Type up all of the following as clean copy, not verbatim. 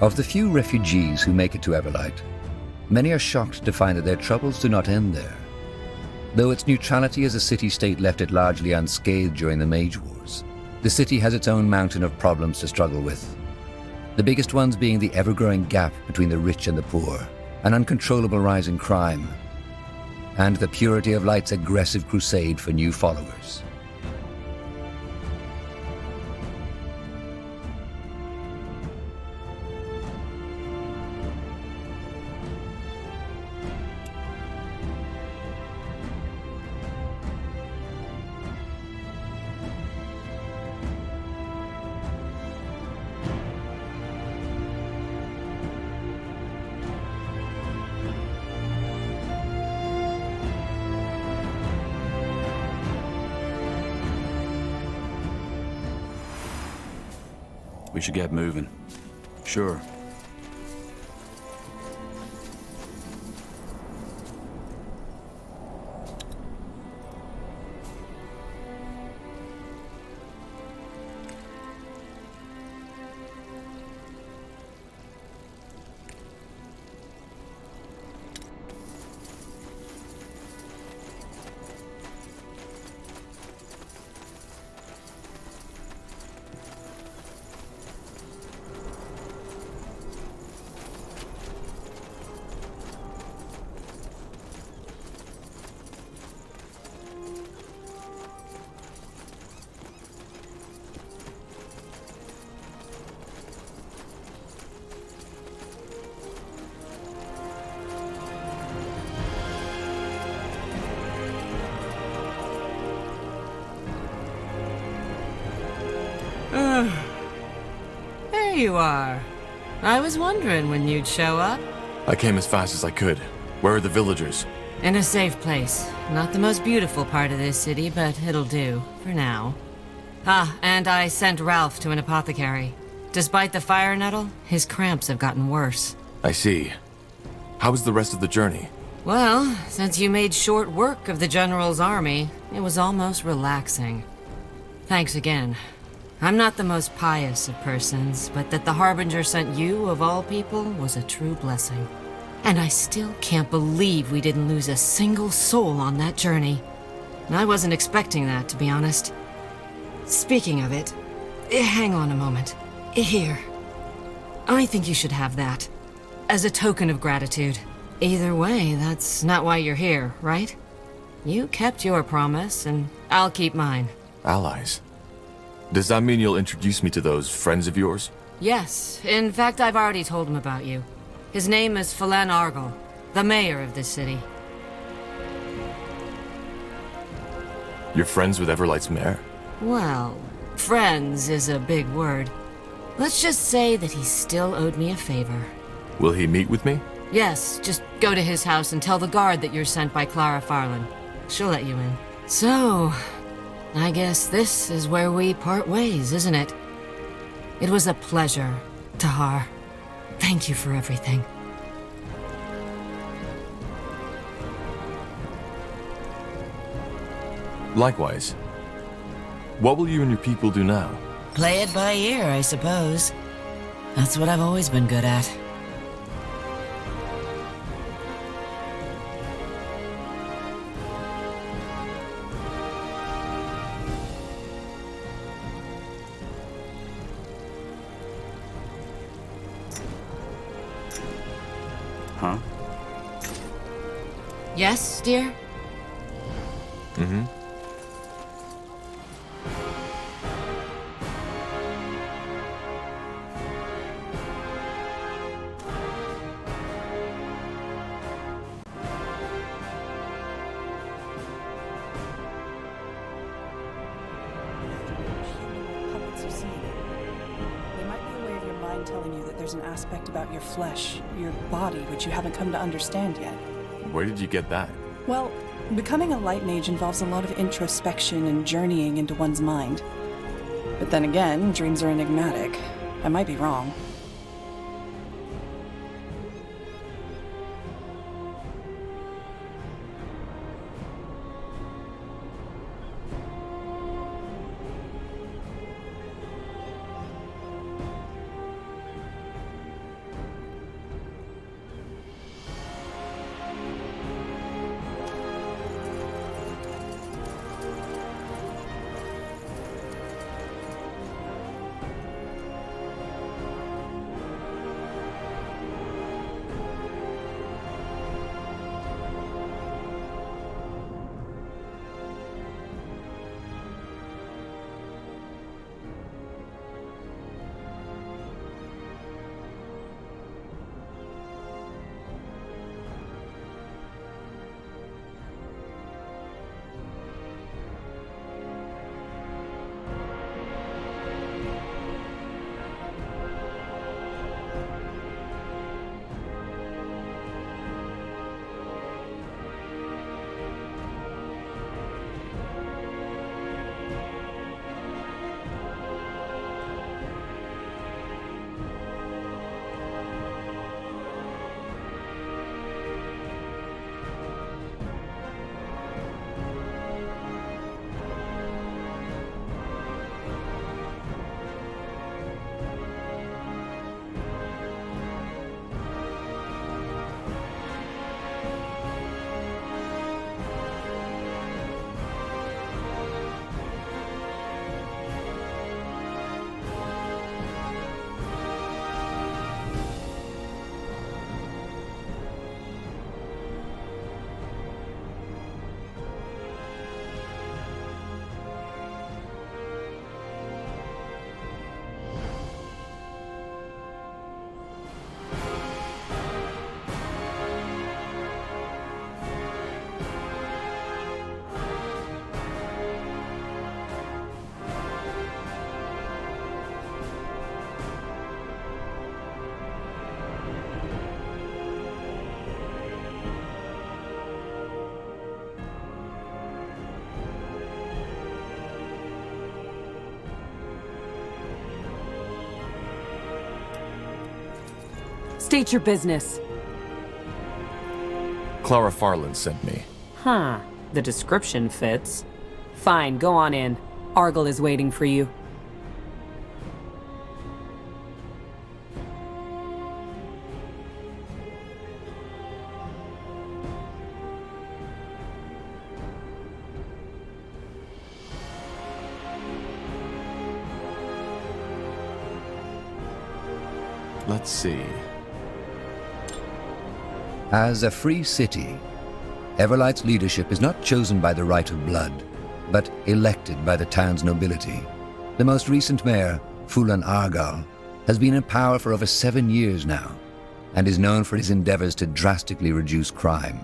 Of the few refugees who make it to Everlight, many are shocked to find that their troubles do not end there. Though its neutrality as a city-state left it largely unscathed during the Mage Wars, the city has its own mountain of problems to struggle with. The biggest ones being the ever-growing gap between the rich and the poor, an uncontrollable rise in crime, and the Purity of Light's aggressive crusade for new followers. We should get moving. Sure. There you are. I was wondering when you'd show up. I came as fast as I could. Where are the villagers? In a safe place. Not the most beautiful part of this city, but it'll do, for now. Ah, and I sent Ralph to an apothecary. Despite the fire nettle, his cramps have gotten worse. I see. How was the rest of the journey? Well, since you made short work of the General's army, it was almost relaxing. Thanks again. I'm not the most pious of persons, but that the Harbinger sent you, of all people, was a true blessing. And I still can't believe we didn't lose a single soul on that journey. I wasn't expecting that, to be honest. Speaking of it, hang on a moment. Here. I think you should have that. As a token of gratitude. Either way, that's not why you're here, right? You kept your promise, and I'll keep mine. Allies? Does that mean you'll introduce me to those friends of yours? Yes. In fact, I've already told him about you. His name is Phelan Argyle, the mayor of this city. You're friends with Everlight's mayor? Well, friends is a big word. Let's just say that he still owed me a favor. Will he meet with me? Yes, just go to his house and tell the guard that you're sent by Clara Farland. She'll let you in. So, I guess this is where we part ways, isn't it? It was a pleasure, Tahar. Thank you for everything. Likewise. What will you and your people do now? Play it by ear, I suppose. That's what I've always been good at. Huh? Yes, dear? Mm-hmm. Telling you that there's an aspect about your flesh, your body, which you haven't come to understand yet. Where did you get that? Well, becoming a light mage involves a lot of introspection and journeying into one's mind. But then again, dreams are enigmatic. I might be wrong. State your business. Clara Farland sent me. Huh. The description fits. Fine, go on in. Argyll is waiting for you. Let's see. As a free city, Everlight's leadership is not chosen by the right of blood, but elected by the town's nobility. The most recent mayor, Fulan Argyll, has been in power for over 7 years now, and is known for his endeavors to drastically reduce crime.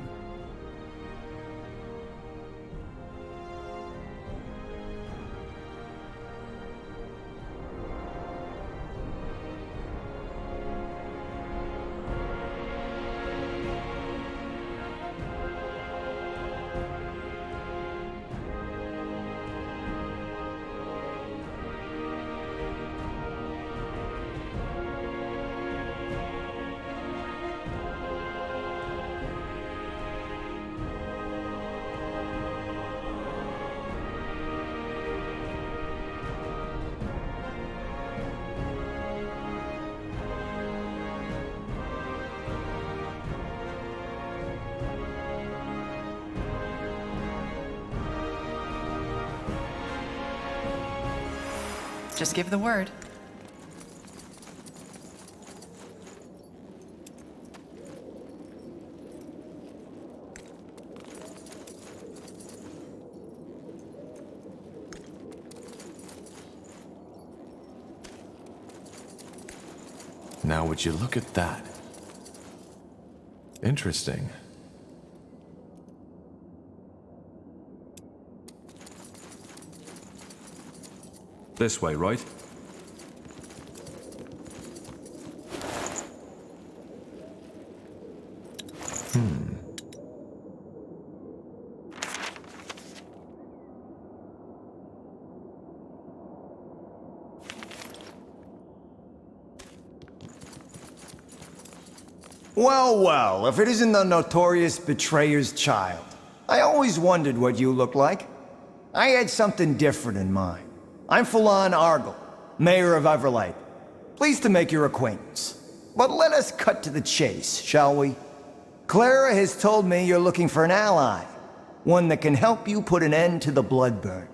Just give the word. Now would you look at that? Interesting. This way, right? Well, well, if it isn't the notorious betrayer's child. I always wondered what you looked like. I had something different in mind. I'm Fulan Argyll, Mayor of Everlight. Pleased to make your acquaintance. But let us cut to the chase, shall we? Clara has told me you're looking for an ally. One that can help you put an end to the bloodburn.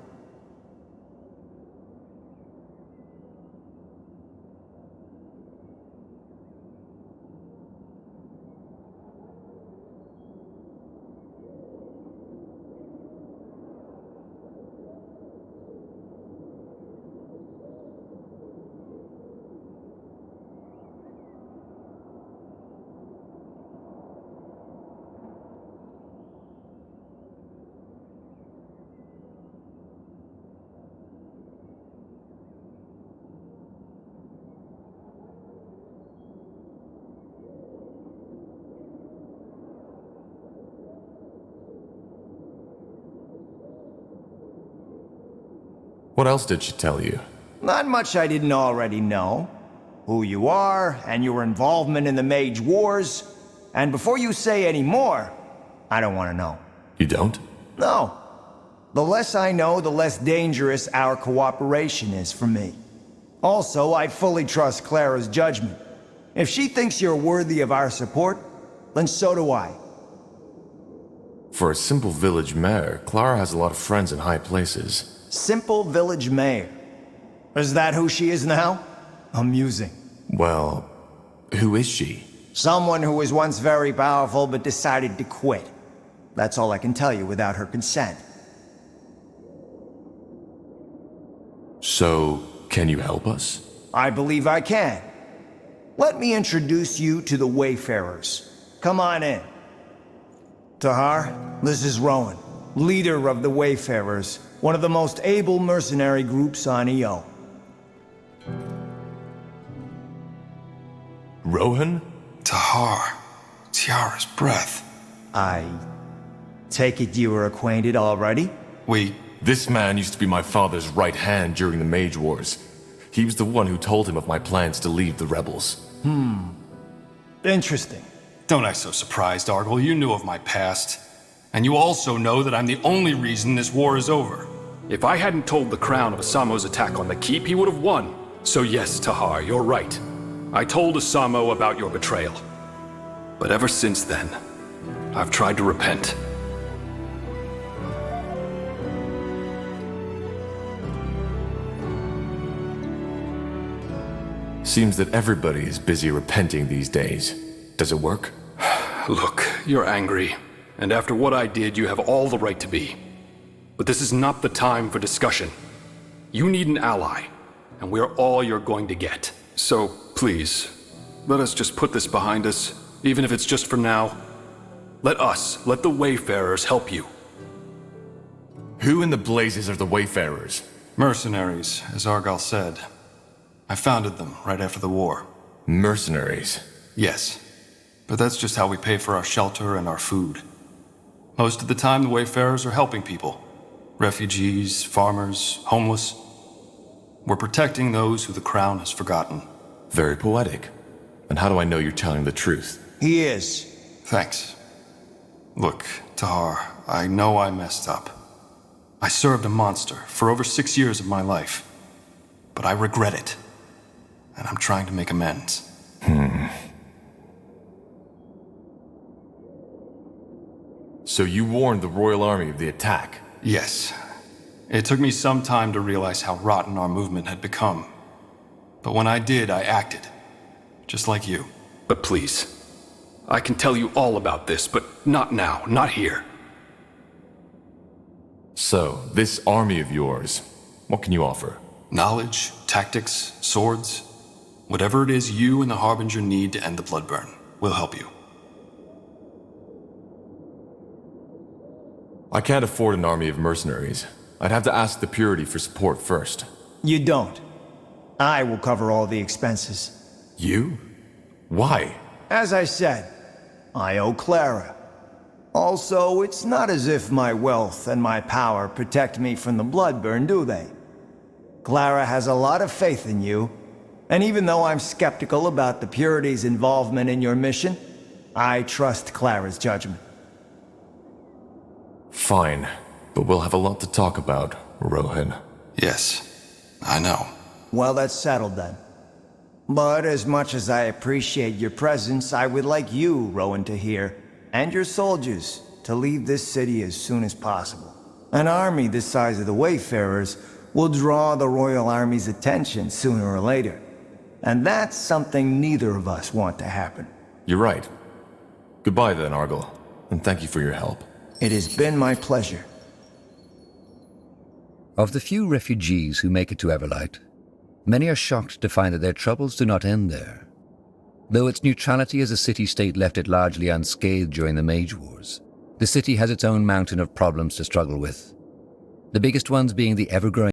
What else did she tell you? Not much I didn't already know. Who you are, and your involvement in the Mage Wars. And before you say any more, I don't want to know. You don't? No. The less I know, the less dangerous our cooperation is for me. Also, I fully trust Clara's judgment. If she thinks you're worthy of our support, then so do I. For a simple village mayor, Clara has a lot of friends in high places. Simple village mayor. Is that who she is now? Amusing. Well, who is she? Someone who was once very powerful but decided to quit. That's all I can tell you without her consent. So, can you help us? I believe I can. Let me introduce you to the Wayfarers. Come on in. Tahar, this is Rowan, leader of the Wayfarers, one of the most able mercenary groups on EO. Rohan? Tahar. Tiara's breath. I take it you were acquainted already? This man used to be my father's right hand during the Mage Wars. He was the one who told him of my plans to leave the rebels. Interesting. Don't act so surprised, Argyle. You knew of my past. And you also know that I'm the only reason this war is over. If I hadn't told the Crown of Asamo's attack on the keep, he would have won. So yes, Tahar, you're right. I told Asamo about your betrayal. But ever since then, I've tried to repent. Seems that everybody is busy repenting these days. Does it work? Look, you're angry. And after what I did, you have all the right to be. But this is not the time for discussion. You need an ally, and we're all you're going to get. So, please, let us just put this behind us, even if it's just for now. Let the Wayfarers help you. Who in the blazes are the Wayfarers? Mercenaries, as Argyle said. I founded them right after the war. Mercenaries? Yes. But that's just how we pay for our shelter and our food. Most of the time, the Wayfarers are helping people. Refugees, farmers, homeless. We're protecting those who the Crown has forgotten. Very poetic. And how do I know you're telling the truth? He is. Thanks. Look, Tahar, I know I messed up. I served a monster for over 6 years of my life. But I regret it. And I'm trying to make amends. So you warned the Royal Army of the attack? Yes. It took me some time to realize how rotten our movement had become. But when I did, I acted. Just like you. But please, I can tell you all about this, but not now, not here. So, this army of yours, what can you offer? Knowledge, tactics, swords. Whatever it is you and the Harbinger need to end the Bloodburn, we'll help you. I can't afford an army of mercenaries. I'd have to ask the Purity for support first. You don't. I will cover all the expenses. You? Why? As I said, I owe Clara. Also, it's not as if my wealth and my power protect me from the Bloodburn, do they? Clara has a lot of faith in you, and even though I'm skeptical about the Purity's involvement in your mission, I trust Clara's judgment. Fine, but we'll have a lot to talk about, Rohan. Yes, I know. Well, that's settled then. But as much as I appreciate your presence, I would like you, Rowan, to hear, and your soldiers, to leave this city as soon as possible. An army the size of the Wayfarers will draw the Royal Army's attention sooner or later. And that's something neither of us want to happen. You're right. Goodbye then, Argyle, and thank you for your help. It has been my pleasure. Of the few refugees who make it to Everlight, many are shocked to find that their troubles do not end there. Though its neutrality as a city-state left it largely unscathed during the Mage Wars, the city has its own mountain of problems to struggle with. The biggest ones being the ever-growing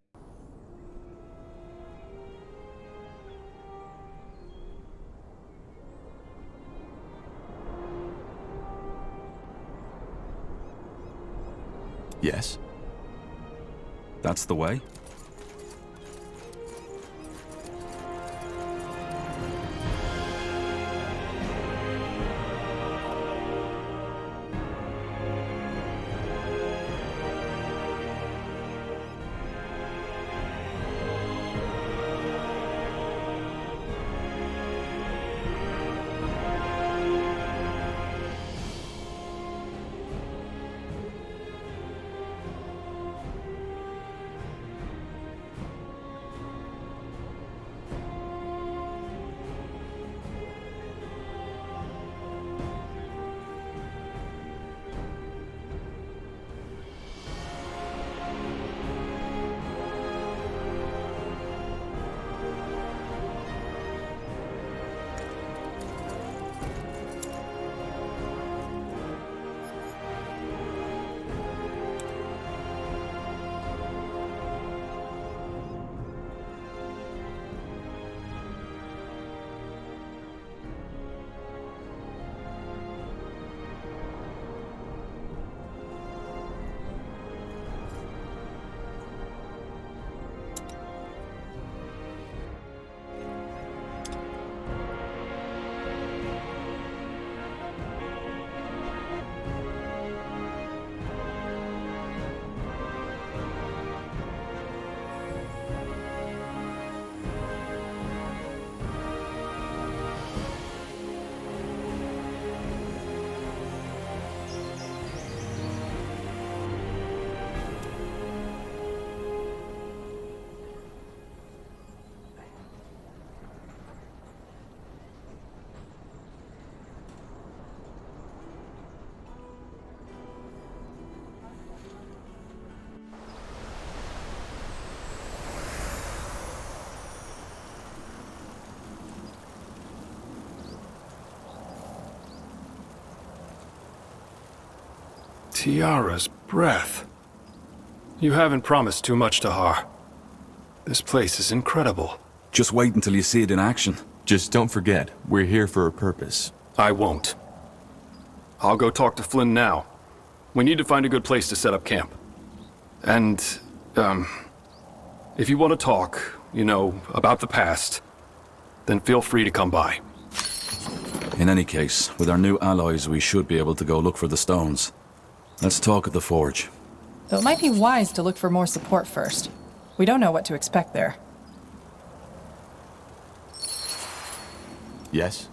Yes? That's the way? Tiara's breath. You haven't promised too much to Har. This place is incredible. Just wait until you see it in action. Just don't forget, we're here for a purpose. I won't. I'll go talk to Flynn now. We need to find a good place to set up camp. And, if you want to talk, about the past, then feel free to come by. In any case, with our new allies, we should be able to go look for the stones. Let's talk at the forge. Though it might be wise to look for more support first. We don't know what to expect there. Yes?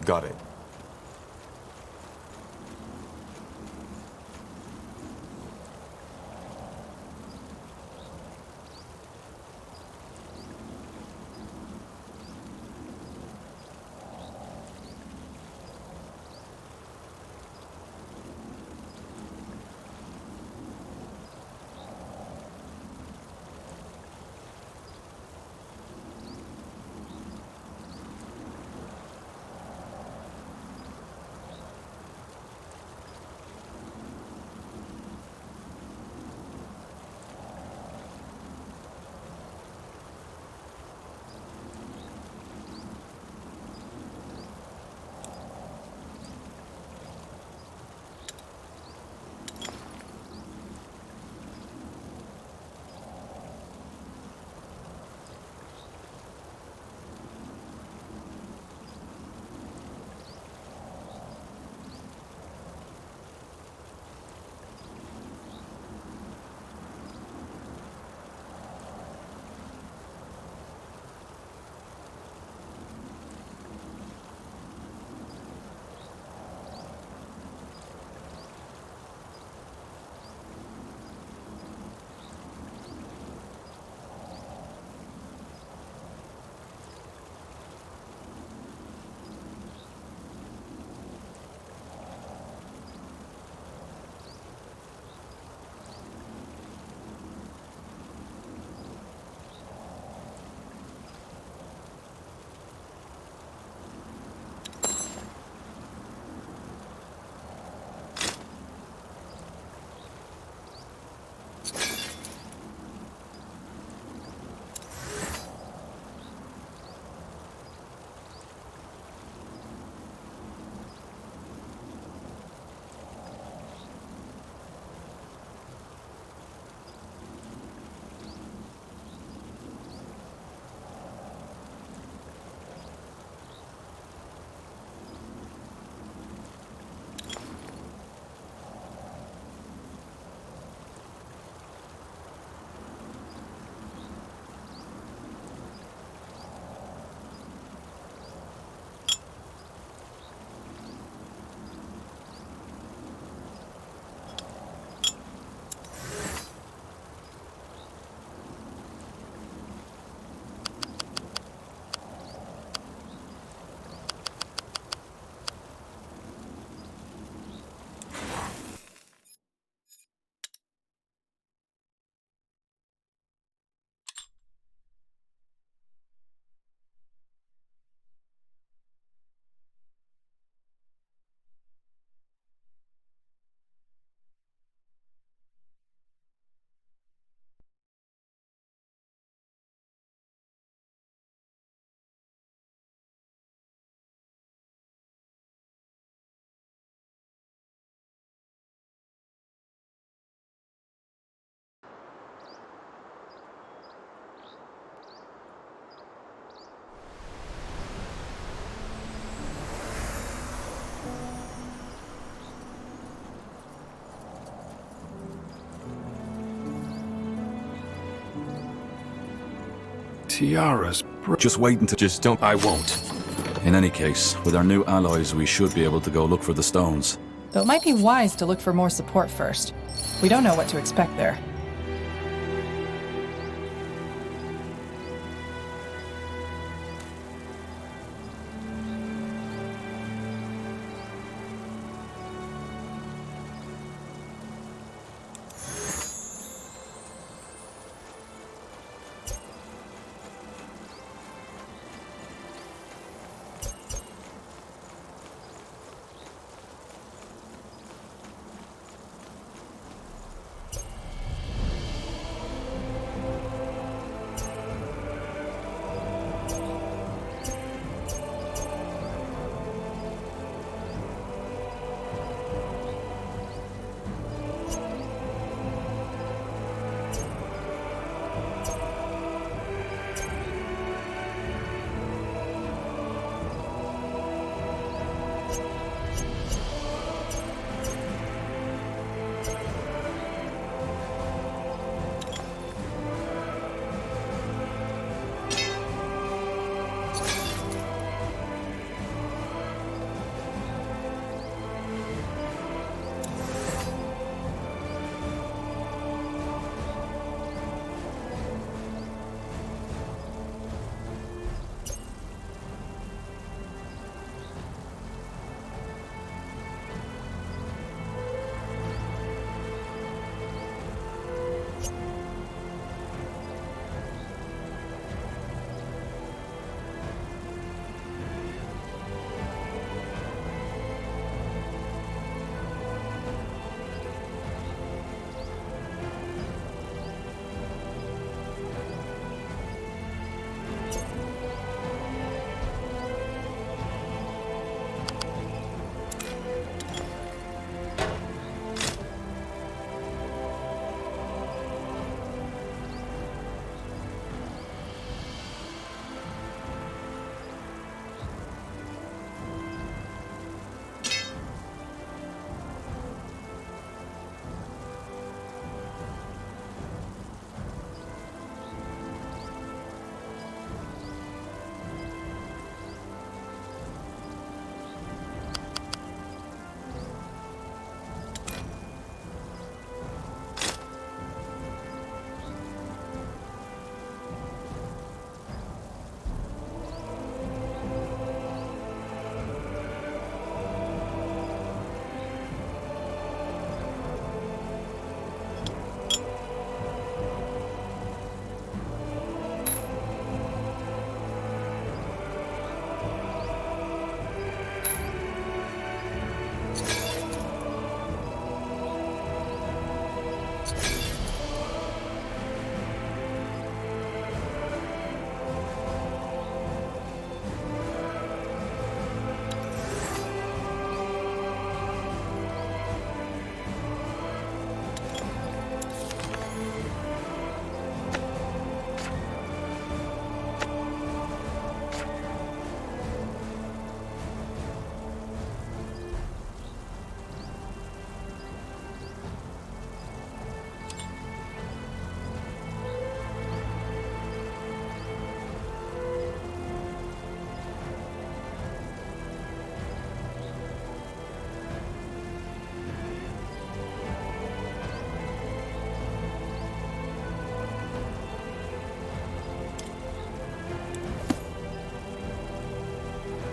Got it. Tiara's... Just wait until... Just don't... I won't. In any case, with our new allies, we should be able to go look for the stones. Though it might be wise to look for more support first. We don't know what to expect there.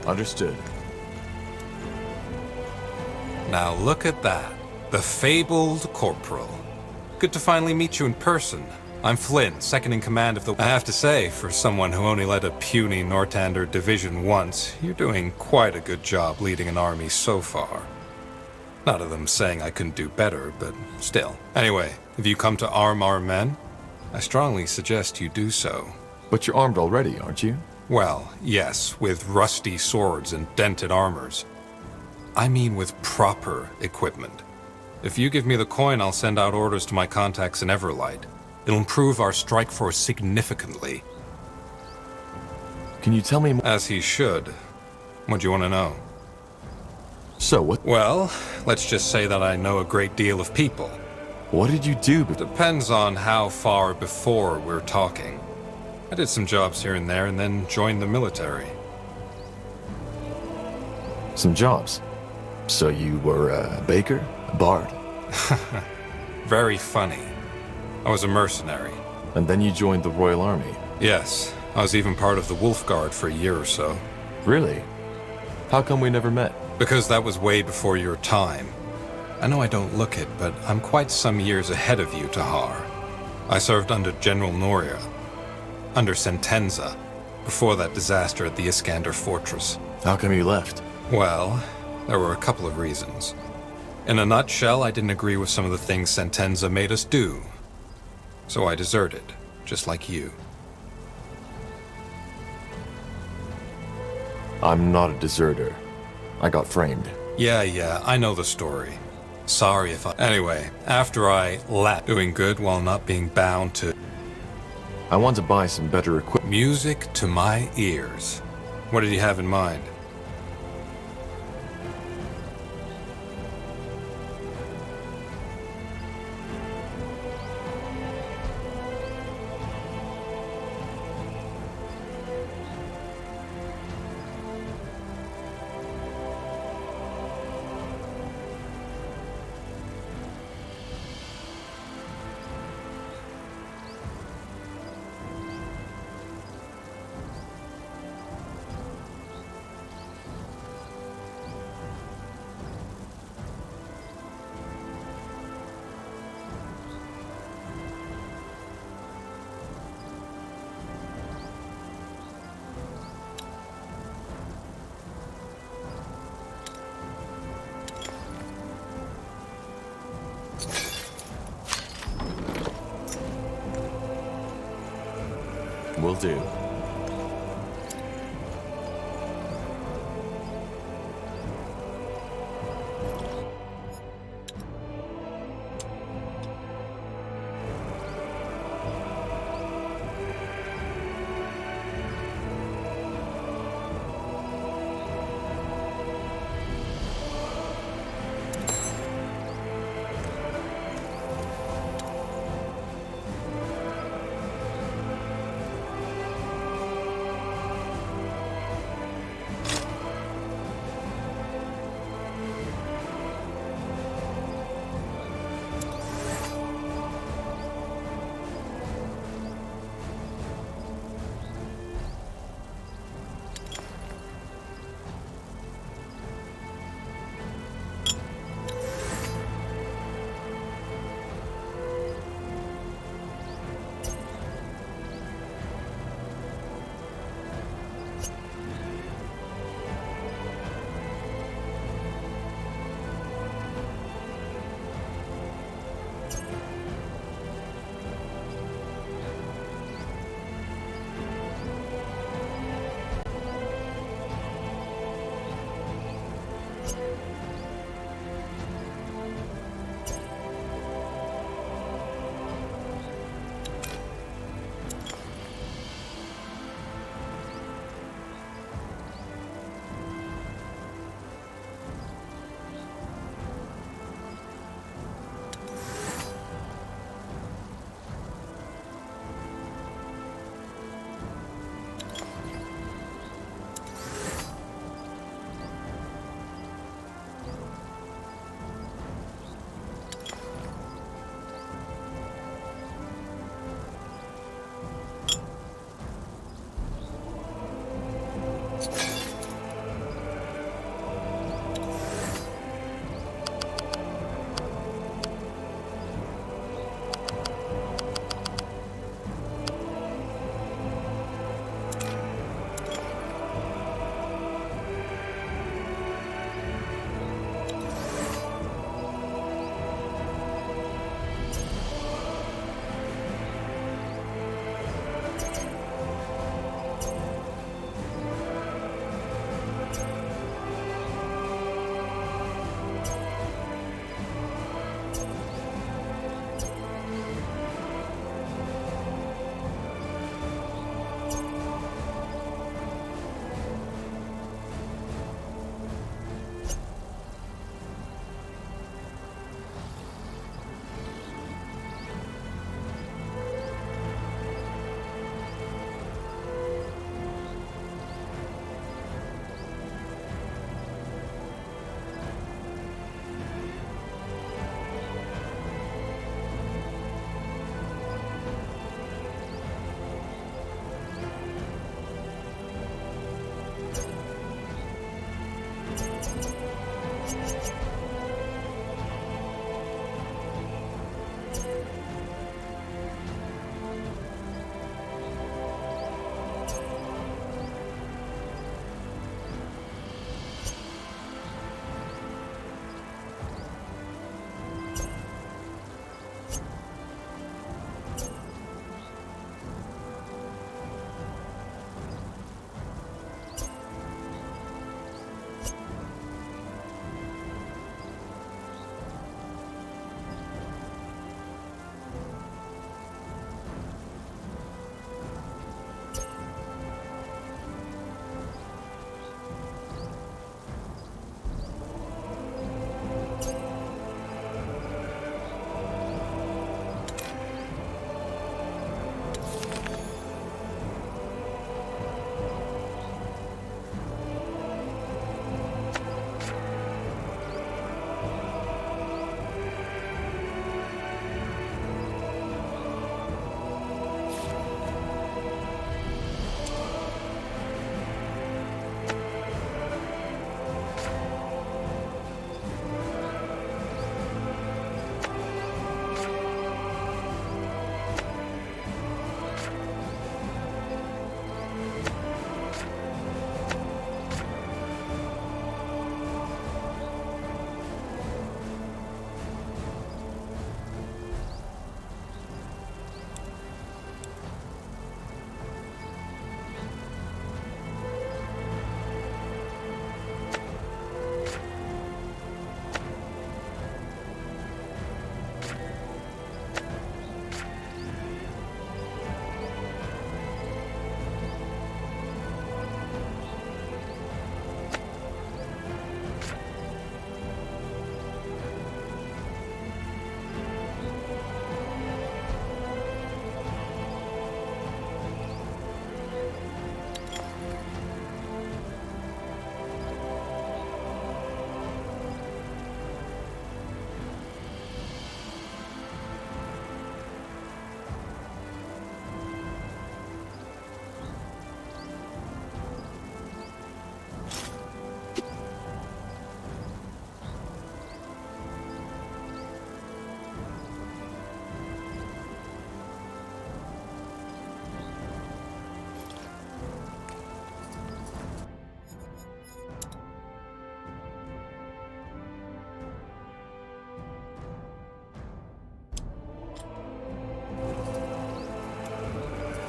Understood. Now look at that. The fabled Corporal. Good to finally meet you in person. I'm Flynn, second in command of the... I have to say, for someone who only led a puny Nortander division once, you're doing quite a good job leading an army so far. Not of them saying I couldn't do better, but still. Anyway, if you come to arm our men, I strongly suggest you do so. But you're armed already, aren't you? Well, yes, with rusty swords and dented armors. I mean with proper equipment. If you give me the coin, I'll send out orders to my contacts in Everlight. It'll improve our strike force significantly. Can you tell me more? As he should. What do you want to know? So what? Well, let's just say that I know a great deal of people. What did you do? Depends on how far before we're talking. I did some jobs here and there and then joined the military. Some jobs? So you were a baker? A bard? Very funny. I was a mercenary. And then you joined the Royal Army? Yes. I was even part of the Wolf Guard for a year or so. Really? How come we never met? Because that was way before your time. I know I don't look it, but I'm quite some years ahead of you, Tahar. I served under General Noria, under Sentenza, before that disaster at the Iskander Fortress. How come you left? Well, there were a couple of reasons. In a nutshell, I didn't agree with some of the things Sentenza made us do. So I deserted, just like you. I'm not a deserter. I got framed. Yeah, I know the story. Sorry if I... Anyway, after I left, doing good while not being bound to... I want to buy some better equipment. Music to my ears. What did you have in mind? Will do.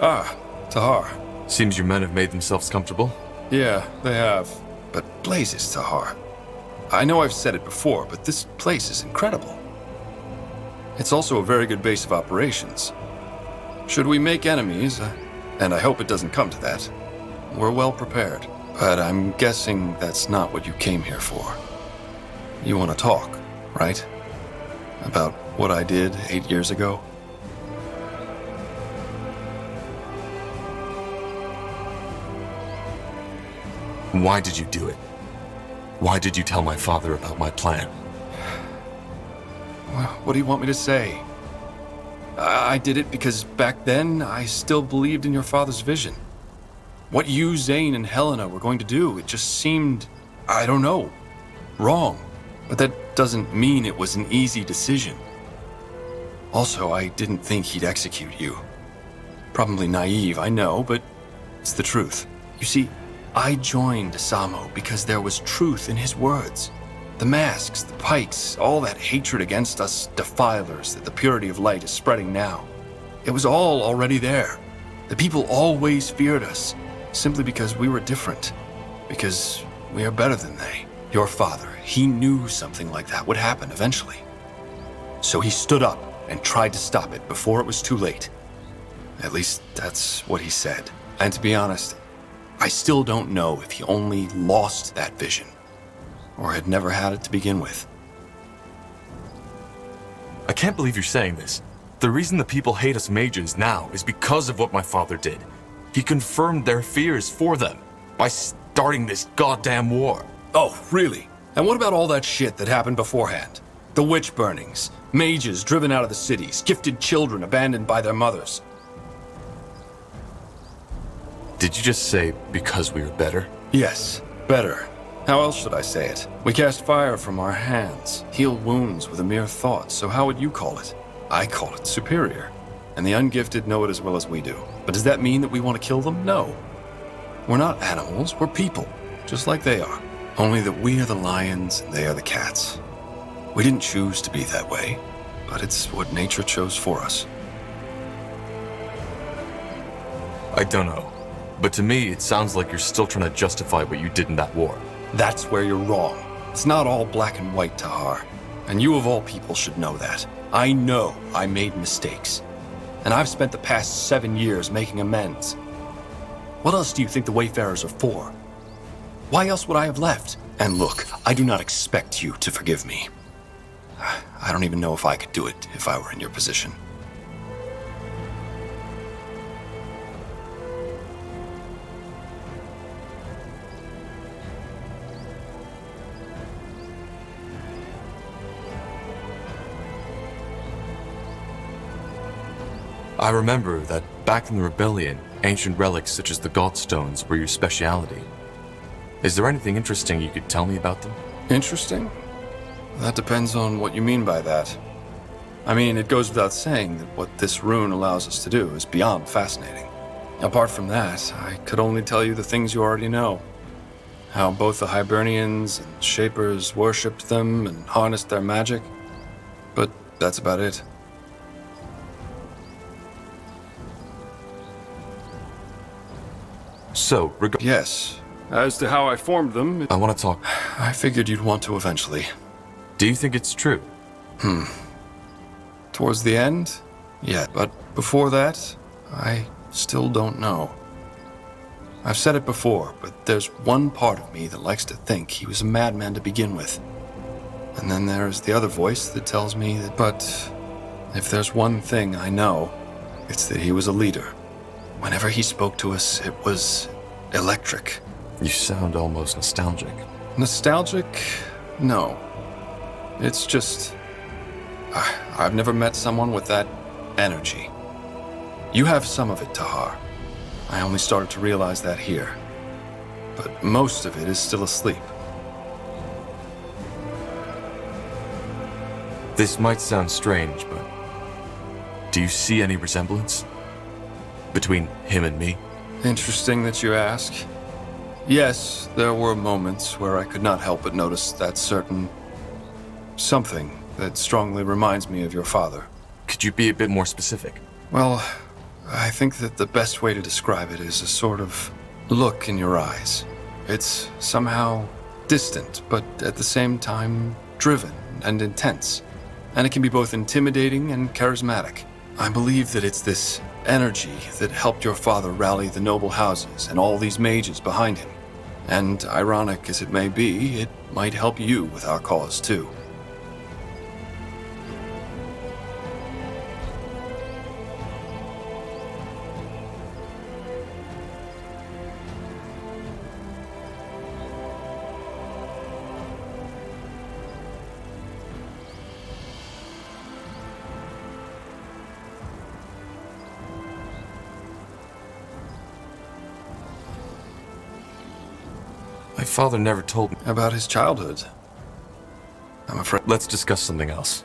Ah, Tahar. Seems your men have made themselves comfortable. Yeah, they have. But blazes, Tahar. I know I've said it before, but this place is incredible. It's also a very good base of operations. Should we make enemies, and I hope it doesn't come to that, we're well prepared. But I'm guessing that's not what you came here for. You want to talk, right? About what I did 8 years ago? Why did you do it? Why did you tell my father about my plan? Well, what do you want me to say? I did it because back then I still believed in your father's vision. What you, Zane, and Helena were going to do, it just seemed, I don't know, wrong. But that doesn't mean it was an easy decision. Also, I didn't think he'd execute you. Probably naive, I know, but it's the truth. You see, I joined Asamo because there was truth in his words. The masks, the pikes, all that hatred against us defilers that the purity of light is spreading now. It was all already there. The people always feared us, simply because we were different. Because we are better than they. Your father, he knew something like that would happen eventually. So he stood up and tried to stop it before it was too late. At least that's what he said. And to be honest, I still don't know if he only lost that vision, or had never had it to begin with. I can't believe you're saying this. The reason the people hate us mages now is because of what my father did. He confirmed their fears for them by starting this goddamn war. Oh, really? And what about all that shit that happened beforehand? The witch burnings, mages driven out of the cities, gifted children abandoned by their mothers. Did you just say because we were better? Yes, better. How else should I say it? We cast fire from our hands, heal wounds with a mere thought, so how would you call it? I call it superior. And the ungifted know it as well as we do. But does that mean that we want to kill them? No. We're not animals, we're people, just like they are. Only that we are the lions and they are the cats. We didn't choose to be that way, but it's what nature chose for us. I don't know. But to me, it sounds like you're still trying to justify what you did in that war. That's where you're wrong. It's not all black and white, Tahar. And you of all people should know that. I know I made mistakes. And I've spent the past 7 years making amends. What else do you think the Wayfarers are for? Why else would I have left? And look, I do not expect you to forgive me. I don't even know if I could do it if I were in your position. I remember that back in the rebellion, ancient relics such as the Godstones were your speciality. Is there anything interesting you could tell me about them? Interesting? That depends on what you mean by that. I mean, it goes without saying that what this rune allows us to do is beyond fascinating. Apart from that, I could only tell you the things you already know. How both the Hibernians and Shapers worshipped them and harnessed their magic. But that's about it. So, yes. As to how I formed them, I want to talk. I figured you'd want to eventually. Do you think it's true? Towards the end? Yeah, but before that, I still don't know. I've said it before, but there's one part of me that likes to think he was a madman to begin with. And then there's the other voice that tells me that, but if there's one thing I know, it's that he was a leader. Whenever he spoke to us, it was electric. You sound almost nostalgic. Nostalgic? No. It's just... I've never met someone with that energy. You have some of it, Tahar. I only started to realize that here. But most of it is still asleep. This might sound strange, but do you see any resemblance between him and me? Interesting that you ask. Yes, there were moments where I could not help but notice that certain something that strongly reminds me of your father. Could you be a bit more specific? Well, I think that the best way to describe it is a sort of look in your eyes. It's somehow distant, but at the same time driven and intense. And it can be both intimidating and charismatic. I believe that it's this energy that helped your father rally the noble houses and all these mages behind him. And ironic as it may be, it might help you with our cause too. My father never told me About his childhood. I'm afraid. Let's discuss something else.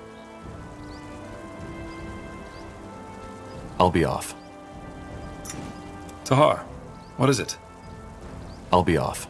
I'll be off. Tahar, what is it? I'll be off.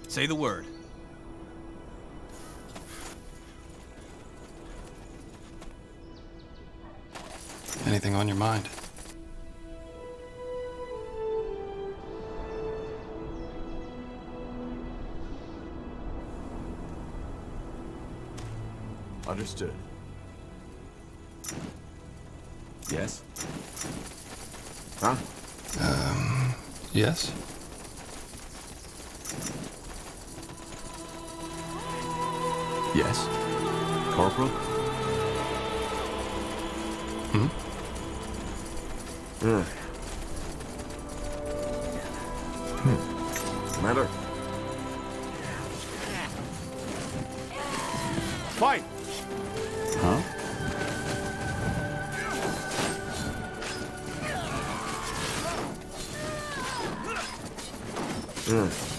Say the word. Anything on your mind? Understood. Yes? Huh? Yes? Yes. Corporal? Commander. Fight! Huh?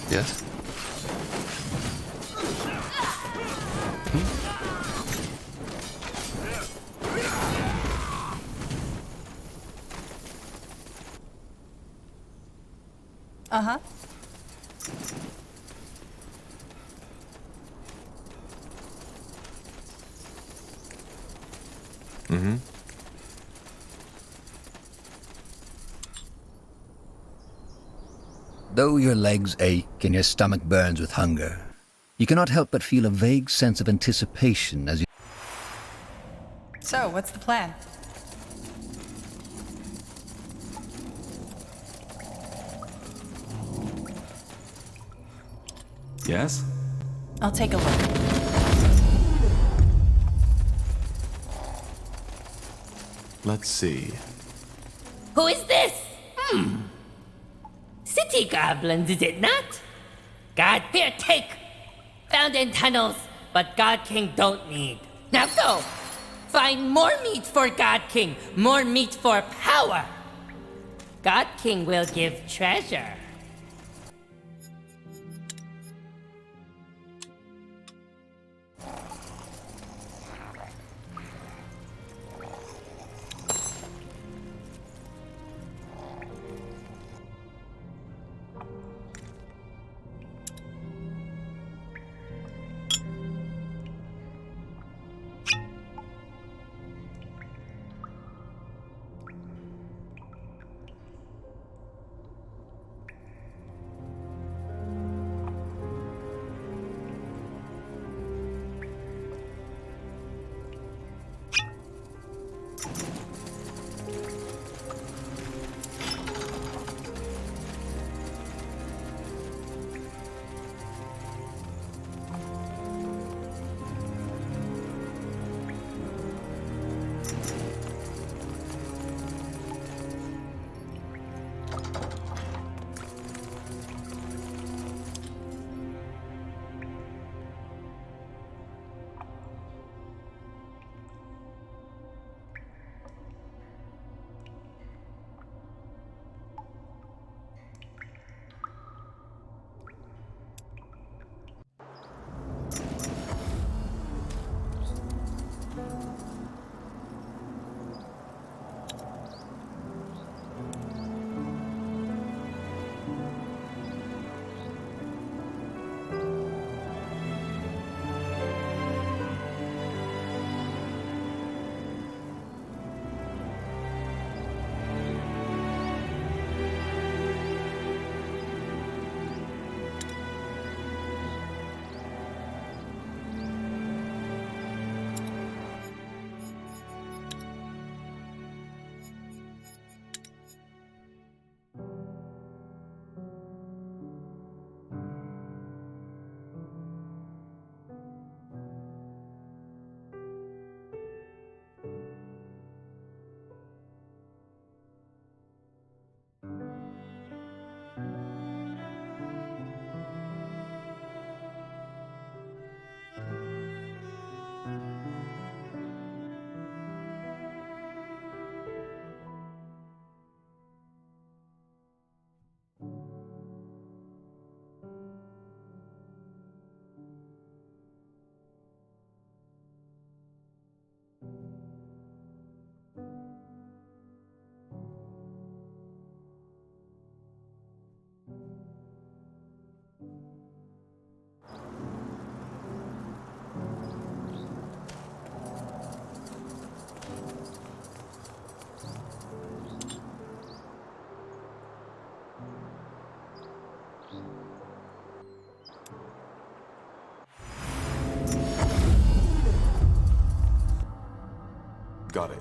Yes? Uh-huh. Mm-hmm. Though your legs ache and your stomach burns with hunger, you cannot help but feel a vague sense of anticipation as you... So, what's the plan? Yes? I'll take a look. Let's see. Who is this? City goblins, is it not? God, here, take! Found in tunnels, but God King don't need. Now go! Find more meat for God King, more meat for power! God King will give treasure. Got it.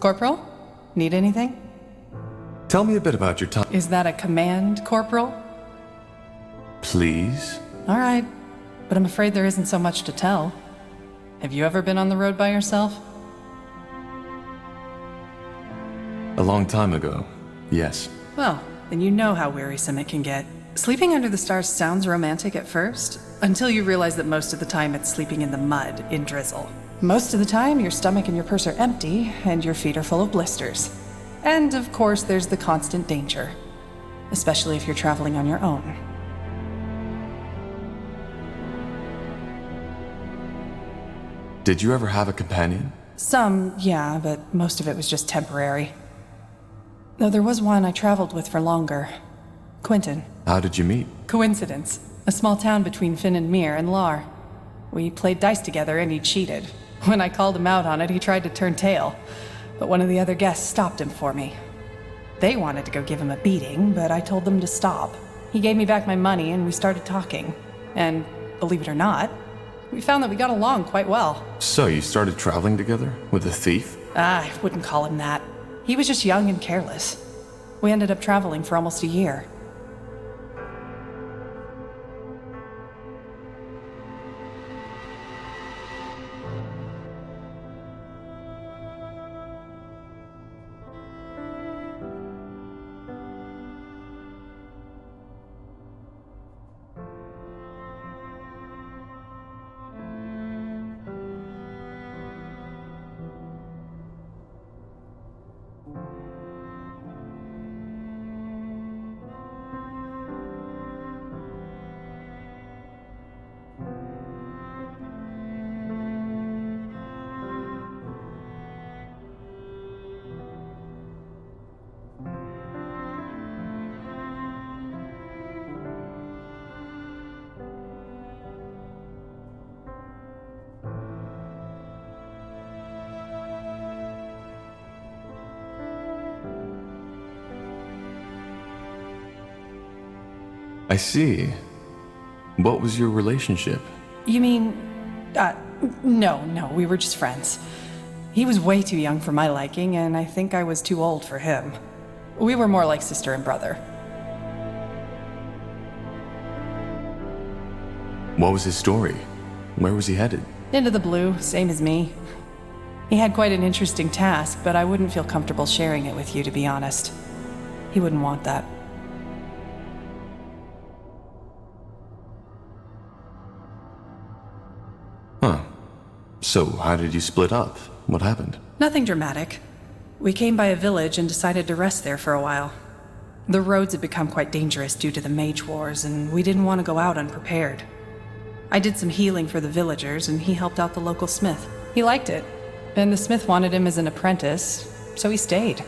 Corporal? Need anything? Tell me a bit about your time, Is that a command, Corporal? please. All right, but I'm afraid there isn't so much to tell. Have you ever been on the road by yourself? A long time ago, yes. Well, then you know how wearisome it can get. Sleeping under the stars sounds romantic at first, until you realize that most of the time it's sleeping in the mud, in drizzle. Most of the time, your stomach and your purse are empty, and your feet are full of blisters. And of course, there's the constant danger, especially if you're traveling on your own. Did you ever have a companion? Some, yeah, but most of it was just temporary. Though there was one I traveled with for longer. Quentin. How did you meet? Coincidence. A small town between Finn and Mir and Lar. We played dice together and he cheated. When I called him out on it, he tried to turn tail. But one of the other guests stopped him for me. They wanted to go give him a beating, but I told them to stop. He gave me back my money and we started talking. And, believe it or not, we found that we got along quite well. So you started traveling together with a thief? I wouldn't call him that. He was just young and careless. We ended up traveling for almost a year. I see. What was your relationship? You mean, no, we were just friends. He was way too young for my liking, and I think I was too old for him. We were more like sister and brother. What was his story? Where was he headed? Into the blue, same as me. He had quite an interesting task, but I wouldn't feel comfortable sharing it with you, to be honest. He wouldn't want that. Huh. So, how did you split up? What happened? Nothing dramatic. We came by a village and decided to rest there for a while. The roads had become quite dangerous due to the mage wars, and we didn't want to go out unprepared. I did some healing for the villagers, and he helped out the local smith. He liked it, and the smith wanted him as an apprentice, so he stayed.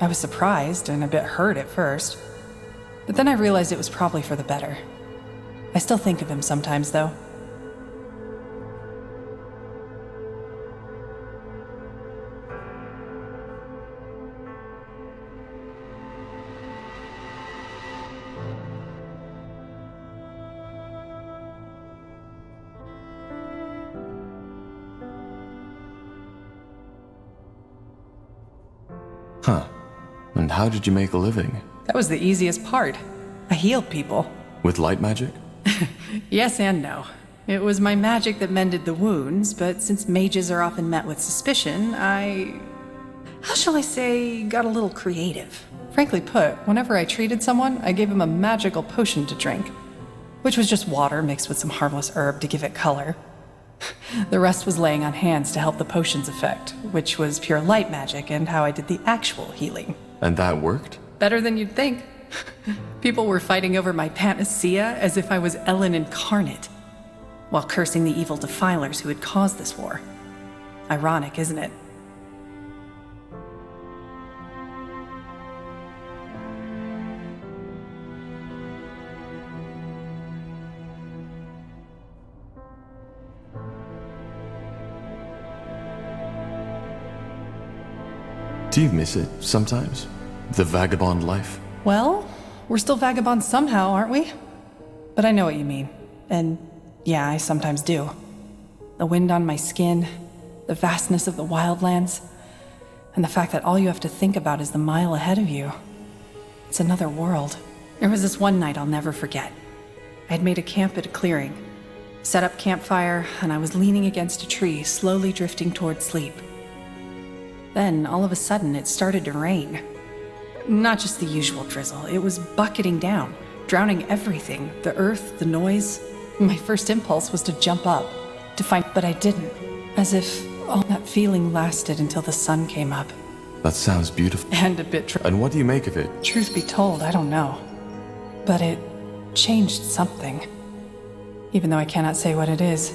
I was surprised and a bit hurt at first, but then I realized it was probably for the better. I still think of him sometimes, though. Huh. And how did you make a living? That was the easiest part. I healed people. With light magic? Yes and no. It was my magic that mended the wounds, but since mages are often met with suspicion, how shall I say, got a little creative. Frankly put, whenever I treated someone, I gave them a magical potion to drink, which was just water mixed with some harmless herb to give it color. The rest was laying on hands to help the potion's effect, which was pure light magic and how I did the actual healing. And that worked? Better than you'd think. People were fighting over my panacea as if I was Ellen incarnate, while cursing the evil defilers who had caused this war. Ironic, isn't it? Do you miss it sometimes? The vagabond life? Well, we're still vagabonds somehow, aren't we? But I know what you mean. And yeah, I sometimes do. The wind on my skin, the vastness of the wildlands, And the fact that all you have to think about is the mile ahead of you. It's another world. There was this one night I'll never forget. I had made a camp at a clearing, set up campfire, and I was leaning against a tree, slowly drifting toward sleep. Then, all of a sudden, it started to rain. Not just the usual drizzle, it was bucketing down, drowning everything, the earth, the noise. My first impulse was to jump up, but I didn't, as if all that feeling lasted until the sun came up. That sounds beautiful. And a bit And what do you make of it? Truth be told, I don't know. But it changed something. Even though I cannot say what it is.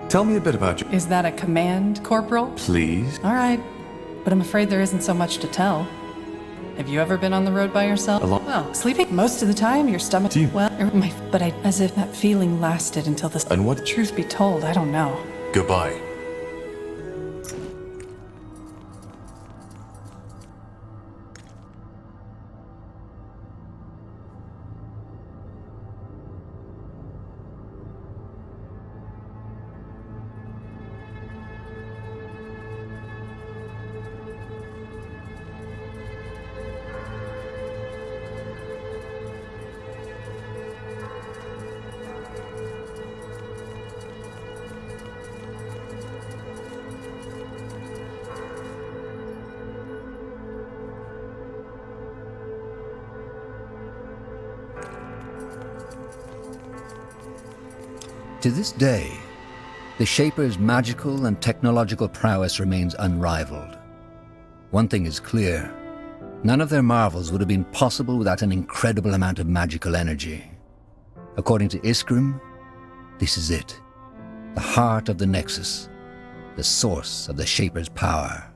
Tell me a bit about you. Is that a command, Corporal? Please? All right. But I'm afraid there isn't so much to tell. Have you ever been on the road by yourself? Well, sleeping most of the time, your stomach... as if that feeling lasted until the... And what... Truth be told, I don't know. Goodbye. To this day, the Shaper's magical and technological prowess remains unrivaled. One thing is clear, none of their marvels would have been possible without an incredible amount of magical energy. According to Iskrim, this is it, the heart of the Nexus, the source of the Shaper's power.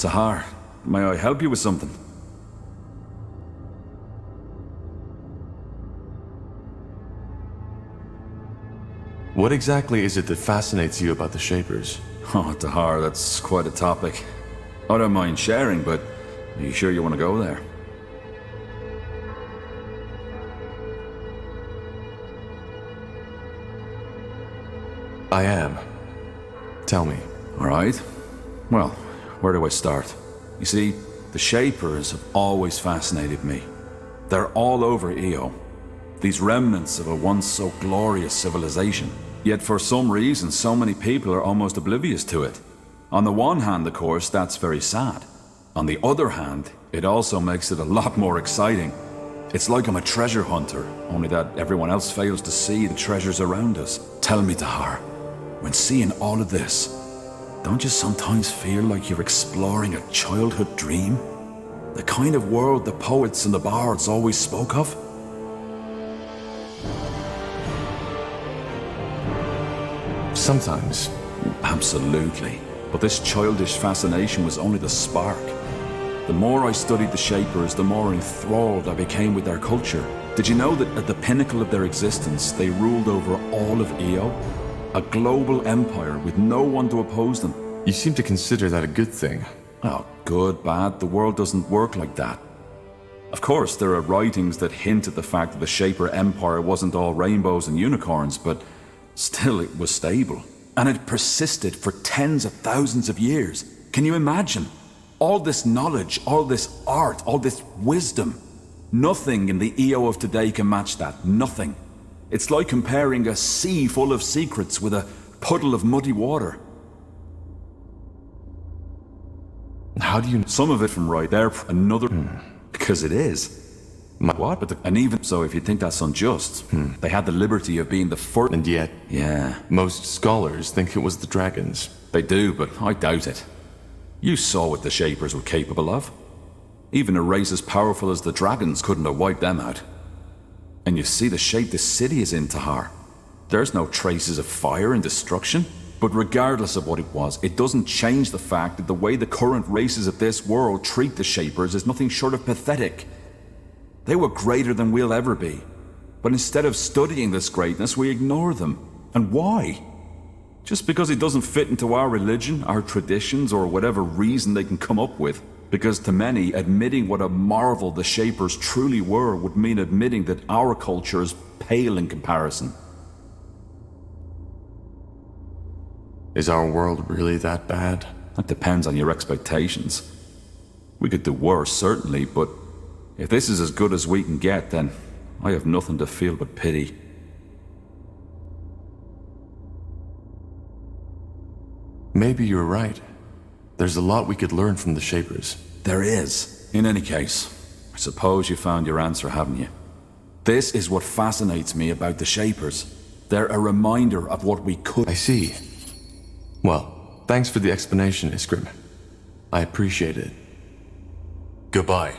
Tahar, may I help you with something? What exactly is it that fascinates you about the Shapers? Oh, Tahar, that's quite a topic. I don't mind sharing, but are you sure you want to go there? I am. Tell me. All right. Well, where do I start? You see, the Shapers have always fascinated me. They're all over Io. These remnants of a once so glorious civilization. Yet for some reason, so many people are almost oblivious to it. On the one hand, of course, that's very sad. On the other hand, it also makes it a lot more exciting. It's like I'm a treasure hunter, only that everyone else fails to see the treasures around us. Tell me, Tahar, when seeing all of this, don't you sometimes feel like you're exploring a childhood dream? The kind of world the poets and the bards always spoke of? Sometimes. Absolutely. But this childish fascination was only the spark. The more I studied the Shapers, the more enthralled I became with their culture. Did you know that at the pinnacle of their existence, they ruled over all of Io? A global empire with no one to oppose them. You seem to consider that a good thing. Oh, good, bad, the world doesn't work like that. Of course, there are writings that hint at the fact that the Shaper Empire wasn't all rainbows and unicorns, but still it was stable. And it persisted for tens of thousands of years. Can you imagine? All this knowledge, all this art, all this wisdom. Nothing in the EO of today can match that. Nothing. It's like comparing a sea full of secrets with a puddle of muddy water. How do you know? Some of it from right there, another... Because it is. What? And even so, if you think that's unjust, they had the liberty of being the first... And yet... Yeah. Most scholars think it was the dragons. They do, but I doubt it. You saw what the Shapers were capable of. Even a race as powerful as the dragons couldn't have wiped them out. And you see the shape this city is in, Tahar. There's no traces of fire and destruction. But regardless of what it was, it doesn't change the fact that the way the current races of this world treat the Shapers is nothing short of pathetic. They were greater than we'll ever be. But instead of studying this greatness, we ignore them. And why? Just because it doesn't fit into our religion, our traditions, or whatever reason they can come up with. Because to many, admitting what a marvel the Shapers truly were would mean admitting that our culture is pale in comparison. Is our world really that bad? That depends on your expectations. We could do worse, certainly, but if this is as good as we can get, then I have nothing to feel but pity. Maybe you're right. There's a lot we could learn from the Shapers. There is. In any case, I suppose you found your answer, haven't you? This is what fascinates me about the Shapers. They're a reminder of what we could... I see. Well, thanks for the explanation, Iskrim. I appreciate it. Goodbye.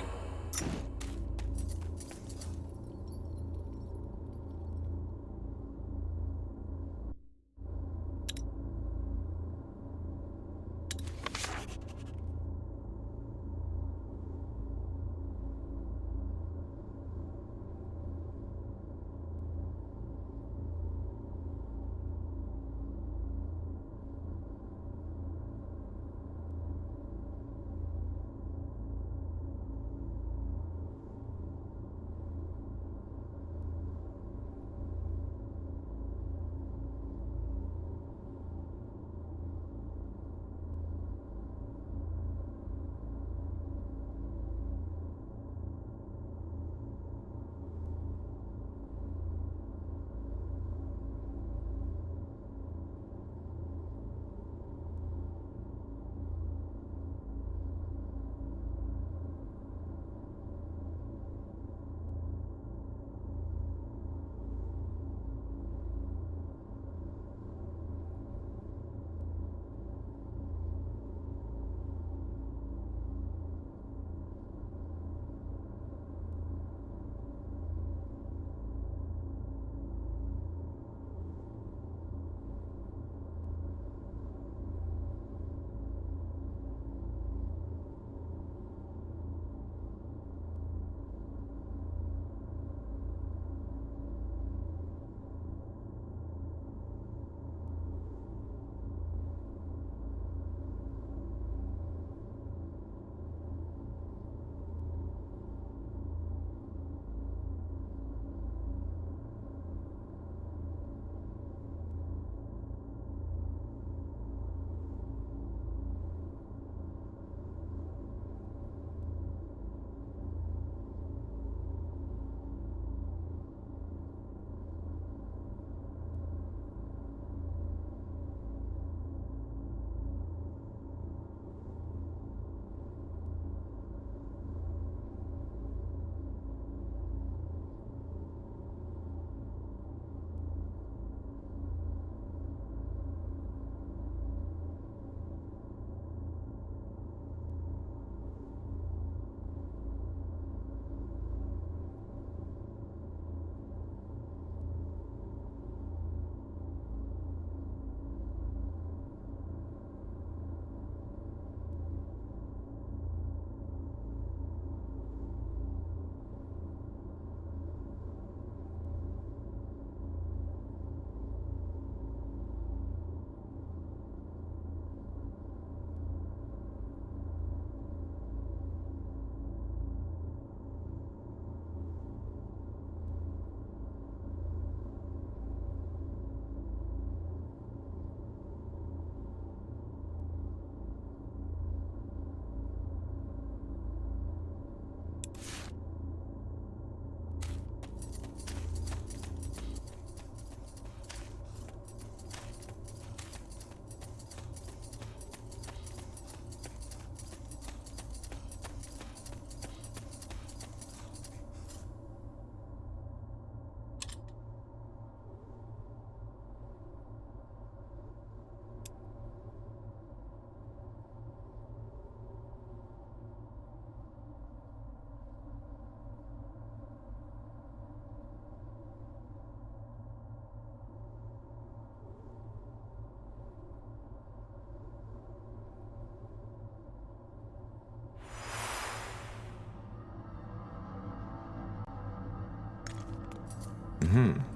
Mm-hmm.